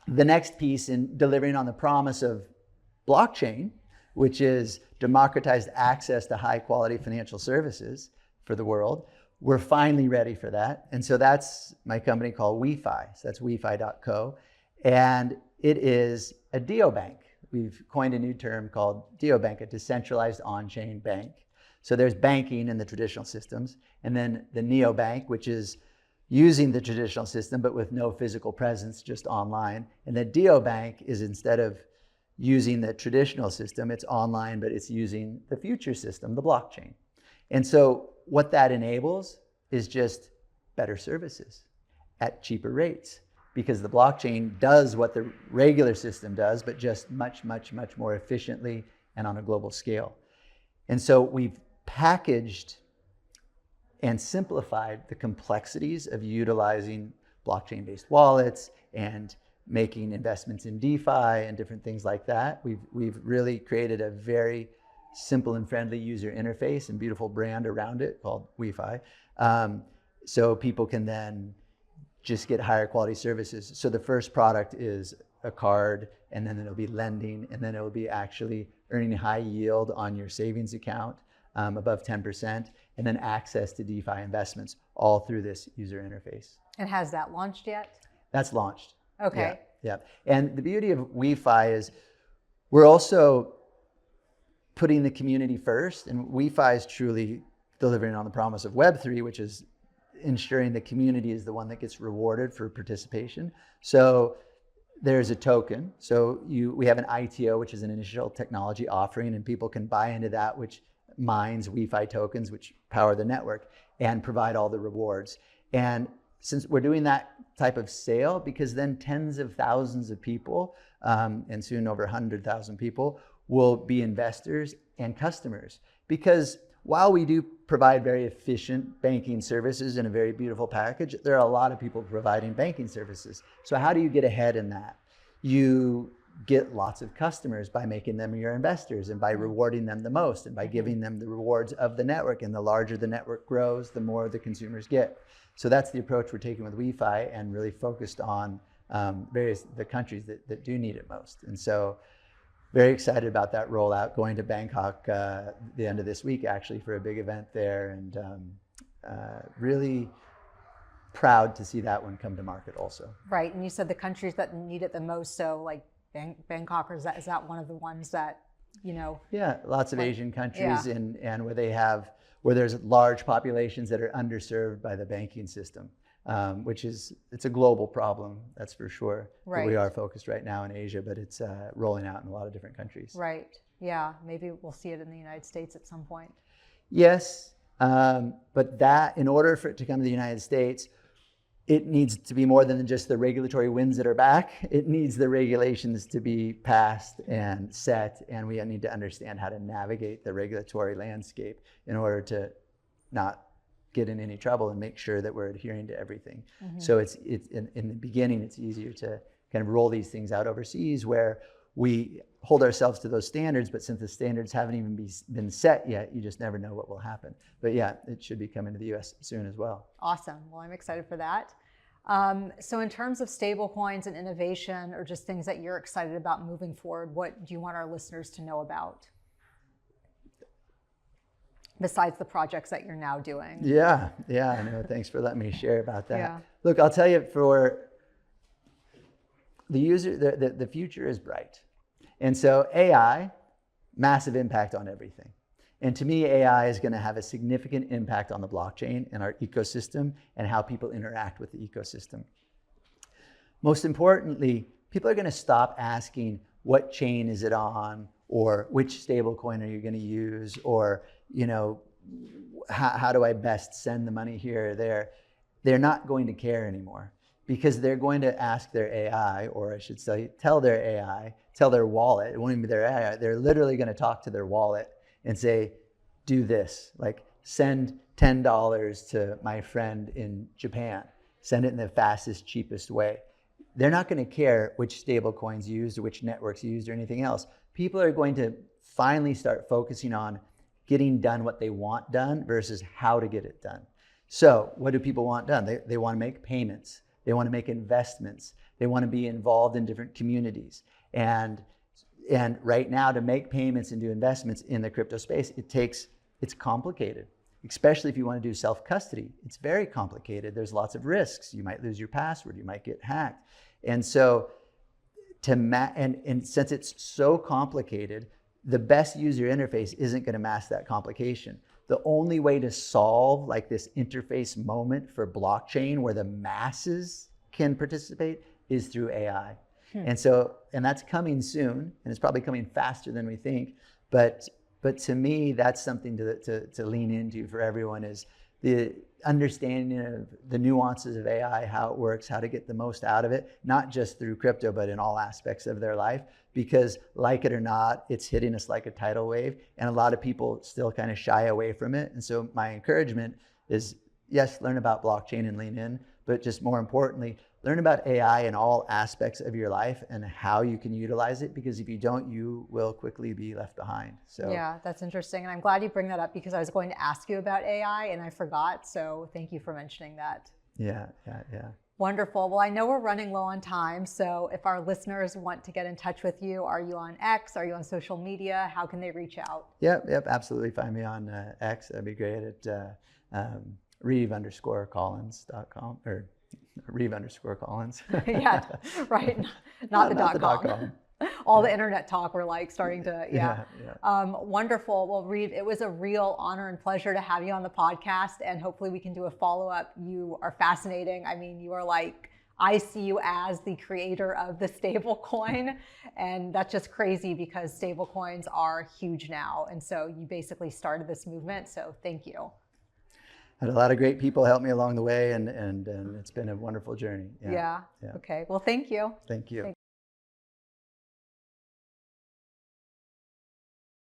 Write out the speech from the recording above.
the next piece in delivering on the promise of blockchain, which is democratized access to high quality financial services for the world, we're finally ready for that. And so that's my company called WeFi. So that's wefi.co. And it is a neobank. We've coined a new term called neobank, a decentralized on-chain bank. So there's banking in the traditional systems, and then the neobank, which is using the traditional system, but with no physical presence, just online. And the neobank is, instead of using the traditional system, it's online, but it's using the future system, the blockchain. And so what that enables is just better services at cheaper rates, because the blockchain does what the regular system does, but just much, much, much more efficiently and on a global scale. And so we've packaged and simplified the complexities of utilizing blockchain-based wallets and making investments in DeFi and different things like that. We've really created a very simple and friendly user interface and beautiful brand around it called WeFi. So people can then just get higher quality services. So the first product is a card, and then it'll be lending, and then it'll be actually earning high yield on your savings account, above 10%, and then access to DeFi investments, all through this user interface. And has that launched yet? That's launched. Okay. Yeah. And the beauty of WeFi is we're also putting the community first, and WeFi is truly delivering on the promise of Web3, which is ensuring the community is the one that gets rewarded for participation. So there's a token. So we have an ITO, which is an initial technology offering, and people can buy into that, which mines WeFi tokens, which power the network and provide all the rewards. And since we're doing that type of sale, because then tens of thousands of people, and soon over 100,000 people, will be investors and customers. Because while we do provide very efficient banking services in a very beautiful package, there are a lot of people providing banking services. So how do you get ahead in that? You get lots of customers by making them your investors and by rewarding them the most and by giving them the rewards of the network. And the larger the network grows, the more the consumers get. So that's the approach we're taking with WeFi, and really focused on the countries that do need it most. And so very excited about that rollout, going to Bangkok the end of this week, actually, for a big event there, and really proud to see that one come to market also. Right, and you said the countries that need it the most, so like Bangkok, or is that one of the ones that, you know? Yeah, lots of Asian countries, and where there's large populations that are underserved by the banking system, it's a global problem, that's for sure. Right. But we are focused right now in Asia, but it's rolling out in a lot of different countries. Right, yeah, maybe we'll see it in the United States at some point. Yes, but that, in order for it to come to the United States, it needs to be more than just the regulatory winds at our back. It needs the regulations to be passed and set, and we need to understand how to navigate the regulatory landscape in order to not get in any trouble and make sure that we're adhering to everything. Mm-hmm. So it's in the beginning, it's easier to kind of roll these things out overseas, where we hold ourselves to those standards, but since the standards haven't even been set yet, you just never know what will happen. But yeah, it should be coming to the US soon as well. Awesome. Well, I'm excited for that. So in terms of stable coins and innovation, or just things that you're excited about moving forward, what do you want our listeners to know about, besides the projects that you're now doing? Yeah, I know. Thanks for letting me share about that. Yeah. Look, I'll tell you, for the user, the future is bright. And so AI, massive impact on everything. And to me, AI is going to have a significant impact on the blockchain and our ecosystem and how people interact with the ecosystem. Most importantly, people are going to stop asking, what chain is it on? Or which stable coin are you going to use? Or, you know, how do I best send the money here or there? They're not going to care anymore, because they're going to ask their AI, or I should say, tell their wallet. It won't even be their AI. They're literally going to talk to their wallet and say, do this, like send $10 to my friend in Japan. Send it in the fastest, cheapest way. They're not going to care which stable coins used or which networks used or anything else. People are going to finally start focusing on getting done what they want done versus how to get it done. So what do people want done? They want to make payments. They want to make investments. They want to be involved in different communities. And right now, to make payments and do investments in the crypto space, it's complicated, especially if you want to do self-custody. It's very complicated. There's lots of risks. You might lose your password. You might get hacked. And so, and since it's so complicated, the best user interface isn't going to mask that complication. The only way to solve like this interface moment for blockchain where the masses can participate is through AI. And that's coming soon, and it's probably coming faster than we think. But to me, that's something to lean into for everyone, is the understanding of the nuances of AI, how it works, how to get the most out of it, not just through crypto, but in all aspects of their life. Because like it or not, it's hitting us like a tidal wave, and a lot of people still kind of shy away from it. And so my encouragement is, yes, learn about blockchain and lean in, but just more importantly, learn about AI in all aspects of your life and how you can utilize it, because if you don't, you will quickly be left behind. So yeah, that's interesting. And I'm glad you bring that up, because I was going to ask you about AI and I forgot. So thank you for mentioning that. Yeah. Wonderful. Well, I know we're running low on time. So if our listeners want to get in touch with you, are you on X? Are you on social media? How can they reach out? Yep, absolutely. Find me on X. That'd be great at Riv_Collinz.com or Riv_Collinz. Yeah, right. Not the .com. All the internet talk, we're like starting to, yeah. Wonderful. Well, Rив, it was a real honor and pleasure to have you on the podcast, and hopefully we can do a follow-up. You are fascinating. I mean, you are like, I see you as the creator of the stable coin, and that's just crazy because stable coins are huge now. And so you basically started this movement. So thank you. Had a lot of great people help me along the way, and it's been a wonderful journey. Yeah. Okay. Well, thank you. Thank you.